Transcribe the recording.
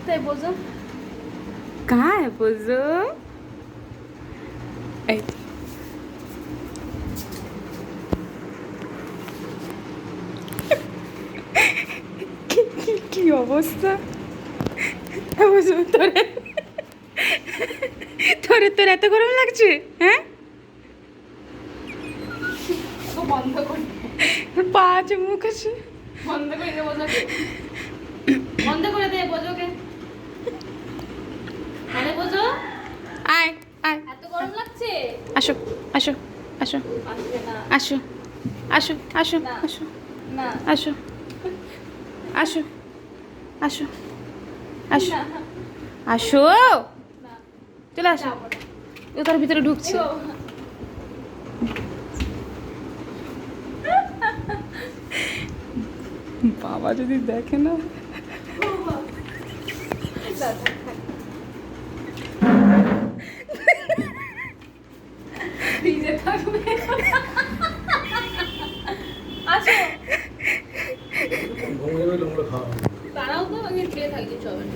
তাই বোঝো। कहाँ है पोजो? এই কি অবস্থা পোজো, তোরে তোরে তোর এত গরম লাগছে? হ্যাঁ, তো বন্ধ করি, পা আছে, মুখ আছে। বন্ধ করে দে বোঝোকে, বন্ধ করে দে বোঝোকে। আরে বোঝো, আয় আয়, এত গরম লাগছে। আসো আসো আসো আসবে না, আসো আসো আসো না। আসো না আসো আসো আসো আসো না, আসো, না, চলে আসো। যাবো না। ও তার ভিতরে ঢুকছে। এগো। বাবা যদি দেখে না। ফ্রিজে থাকবে। আসো, ঘুমিয়ে গেলে আমরা খাওয়া তারাও তো আগে খেয়ে থাকি, চবে না।